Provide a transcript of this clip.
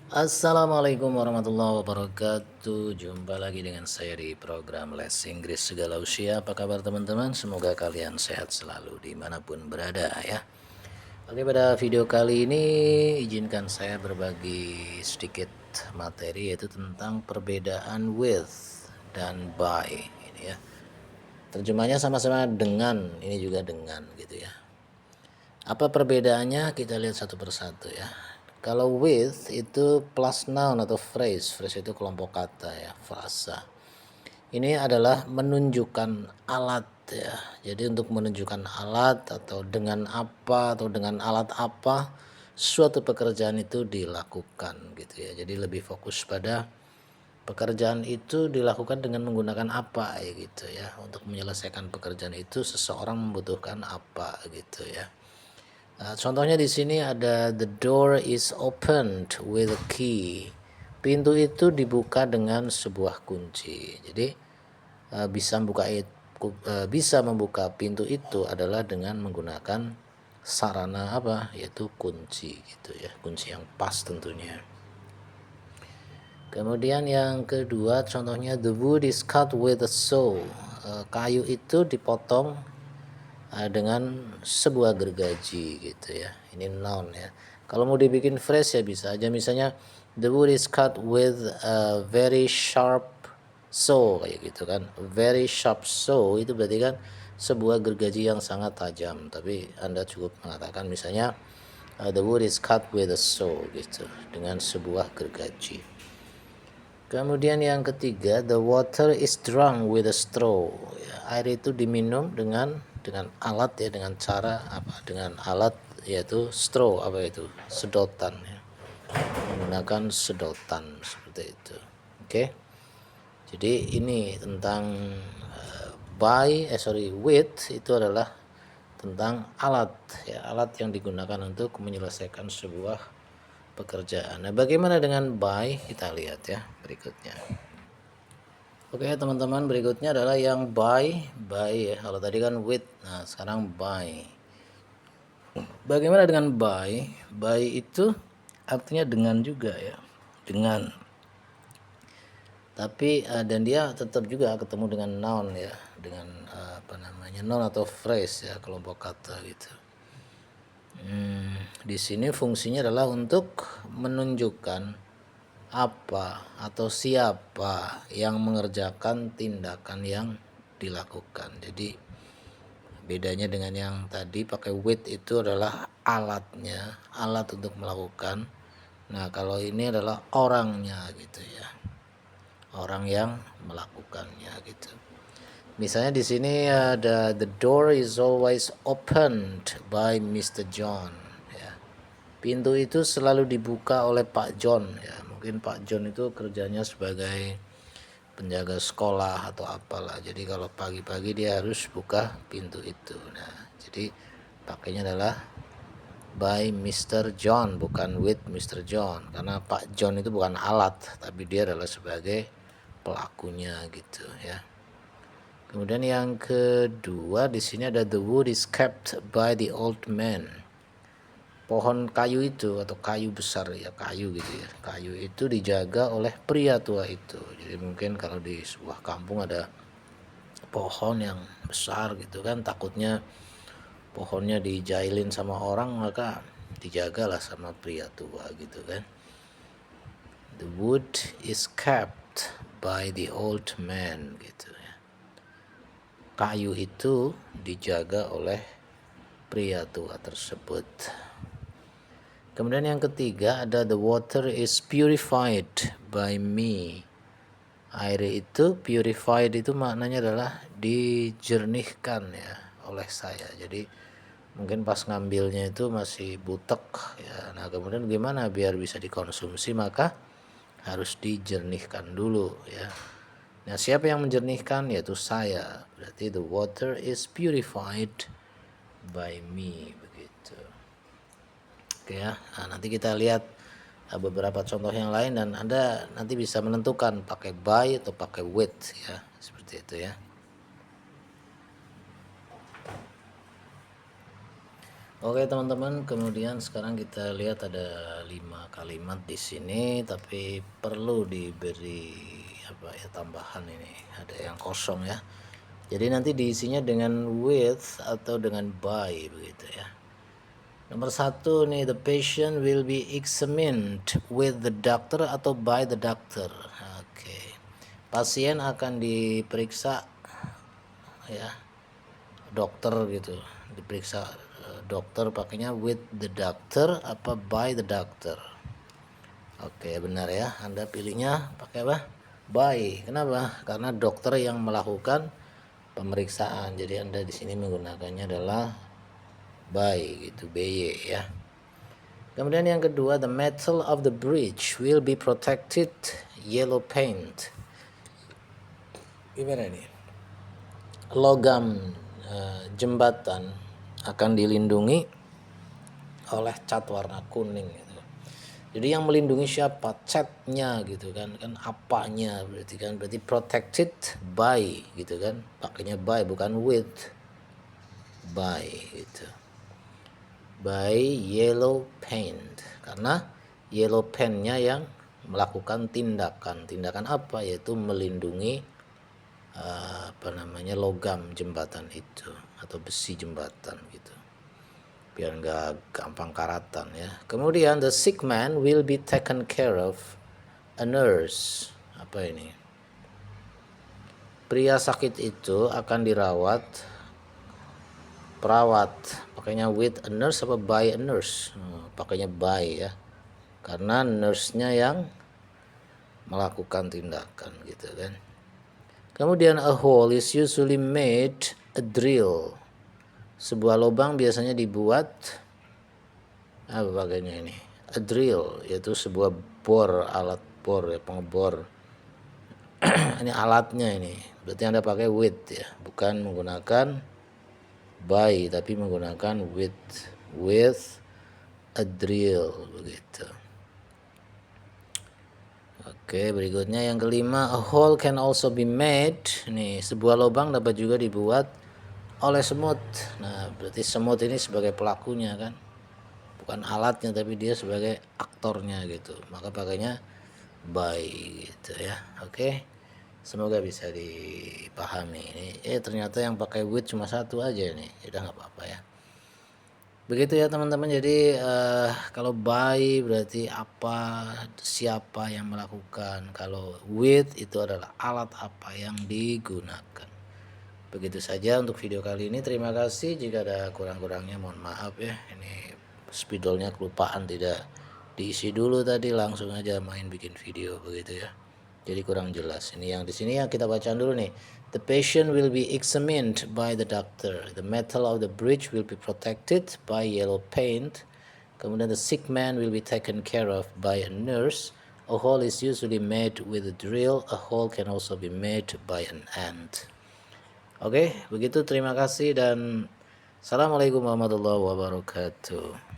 Assalamualaikum warahmatullahi wabarakatuh. Jumpa lagi dengan saya di program Les Inggris Segala Usia. Apa kabar teman-teman? Semoga kalian sehat selalu dimanapun berada ya. Oke, pada video kali ini izinkan saya berbagi sedikit materi, yaitu tentang perbedaan with dan by ini ya. Terjemahnya sama-sama dengan, ini juga dengan gitu ya. Apa perbedaannya? Kita lihat satu persatu ya. Kalau with itu plus noun atau phrase. Phrase itu kelompok kata ya, frasa. Ini adalah menunjukkan alat ya. Jadi untuk menunjukkan alat atau dengan apa atau dengan alat apa suatu pekerjaan itu dilakukan gitu ya. Jadi lebih fokus pada pekerjaan itu dilakukan dengan menggunakan apa ya gitu ya. Untuk menyelesaikan pekerjaan itu seseorang membutuhkan apa gitu ya. Nah, contohnya di sini ada the door is opened with a key. Pintu itu dibuka dengan sebuah kunci. Jadi bisa membuka pintu itu adalah dengan menggunakan sarana apa? Yaitu kunci gitu ya. Kunci yang pas tentunya. Kemudian yang kedua contohnya the wood is cut with a saw. Kayu itu dipotong dengan sebuah gergaji gitu ya. Ini noun ya. Kalau mau dibikin phrase ya bisa aja, misalnya the wood is cut with a very sharp saw kayak gitu kan. Very sharp saw itu berarti kan sebuah gergaji yang sangat tajam. Tapi Anda cukup mengatakan misalnya the wood is cut with a saw gitu, dengan sebuah gergaji. Kemudian yang ketiga, the water is drunk with a straw. Ya, air itu diminum dengan alat ya, dengan cara apa? Dengan alat yaitu straw, apa itu? Sedotan ya. Menggunakan sedotan seperti itu. Oke. Jadi ini tentang with itu adalah tentang alat ya, alat yang digunakan untuk menyelesaikan sebuah pekerjaan. Nah, bagaimana dengan by? Kita lihat ya berikutnya. Oke teman-teman, berikutnya adalah yang by ya. Kalau tadi kan with, nah sekarang by. Bagaimana dengan by? By itu artinya dengan juga ya, dengan. Tapi dan dia tetap juga ketemu dengan noun ya, dengan noun atau phrase ya, kelompok kata gitu. Di sini fungsinya adalah untuk menunjukkan apa atau siapa yang mengerjakan tindakan yang dilakukan. Jadi bedanya dengan yang tadi pakai with itu adalah alatnya, alat untuk melakukan. Nah, kalau ini adalah orangnya gitu ya. Orang yang melakukannya gitu. Misalnya di sini ada the door is always opened by Mr. John ya. Pintu itu selalu dibuka oleh Pak John ya. Mungkin Pak John itu kerjanya sebagai penjaga sekolah atau apalah. Jadi kalau pagi-pagi dia harus buka pintu itu. Nah, jadi pakainya adalah by Mr. John, bukan with Mr. John, karena Pak John itu bukan alat, tapi dia adalah sebagai pelakunya gitu ya. Kemudian yang kedua di sini ada the wood is kept by the old man. Pohon kayu itu atau kayu besar ya, kayu gitu ya, kayu itu dijaga oleh pria tua itu. Jadi mungkin kalau di sebuah kampung ada pohon yang besar gitu kan, takutnya pohonnya dijailin sama orang, maka dijagalah sama pria tua gitu kan. The wood is kept by the old man gitu ya. Kayu itu dijaga oleh pria tua tersebut. Kemudian yang ketiga ada the water is purified by me. Air itu purified itu maknanya adalah dijernihkan ya oleh saya. Jadi mungkin pas ngambilnya itu masih butek ya. Nah, kemudian gimana biar bisa dikonsumsi, maka harus dijernihkan dulu ya. Nah, siapa yang menjernihkan? Yaitu saya. Berarti the water is purified by me begitu. Oke ya, nah, nanti kita lihat beberapa contoh yang lain dan Anda nanti bisa menentukan pakai by atau pakai with ya, seperti itu ya. Oke teman-teman, kemudian sekarang kita lihat ada 5 kalimat di sini, tapi perlu diberi apa ya tambahan ini, ada yang kosong ya. Jadi nanti diisinya dengan with atau dengan by begitu ya. Nomor 1 nih, the patient will be examined with the doctor atau by the doctor. Oke. Pasien akan diperiksa ya dokter gitu, diperiksa dokter, pakainya with the doctor apa by the doctor. Oke, benar ya, Anda pilihnya pakai apa? By. Kenapa? Karena dokter yang melakukan pemeriksaan, jadi Anda di sini menggunakannya adalah by gitu, by ya. Kemudian yang kedua, the metal of the bridge will be protected yellow paint. Gimana nih? Logam jembatan akan dilindungi oleh cat warna kuning gitu. Jadi yang melindungi siapa? Catnya gitu kan, apanya berarti protected by gitu kan, pakainya by bukan with, by gitu, by yellow paint, karena yellow paintnya yang melakukan tindakan apa, yaitu melindungi logam jembatan itu atau besi jembatan gitu, biar nggak gampang karatan ya. Kemudian the sick man will be taken care of a nurse. Apa ini? Pria sakit itu akan dirawat perawat. Pakainya with a nurse apa by a nurse? Pakainya by ya. Karena nurse-nya yang melakukan tindakan gitu kan. Kemudian a hole is usually made a drill. Sebuah lubang biasanya dibuat apa pakainya ini? A drill, yaitu sebuah bor, alat bor ya, pengebor. Ini alatnya ini. Berarti Anda pakai with ya, bukan menggunakan by tapi menggunakan with a drill begitu. Oke, berikutnya yang kelima, a hole can also be made. Nih, sebuah lubang dapat juga dibuat oleh semut. Nah, berarti semut ini sebagai pelakunya kan, bukan alatnya tapi dia sebagai aktornya gitu, maka pakainya by gitu ya. Oke, semoga bisa dipahami ini. Ternyata yang pakai with cuma satu aja nih, udah nggak apa-apa ya. Begitu ya teman-teman. Jadi kalau by berarti apa, siapa yang melakukan. Kalau with itu adalah alat apa yang digunakan. Begitu saja untuk video kali ini. Terima kasih. Jika ada kurang-kurangnya mohon maaf ya. Ini spidolnya kelupaan tidak diisi dulu tadi, langsung aja main bikin video begitu ya. Jadi kurang jelas. Ini yang di sini yang kita bacaan dulu nih. The patient will be examined by the doctor. The metal of the bridge will be protected by yellow paint. Kemudian the sick man will be taken care of by a nurse. A hole is usually made with a drill. A hole can also be made by an ant. Oke, begitu. Terima kasih dan assalamualaikum warahmatullahi wabarakatuh.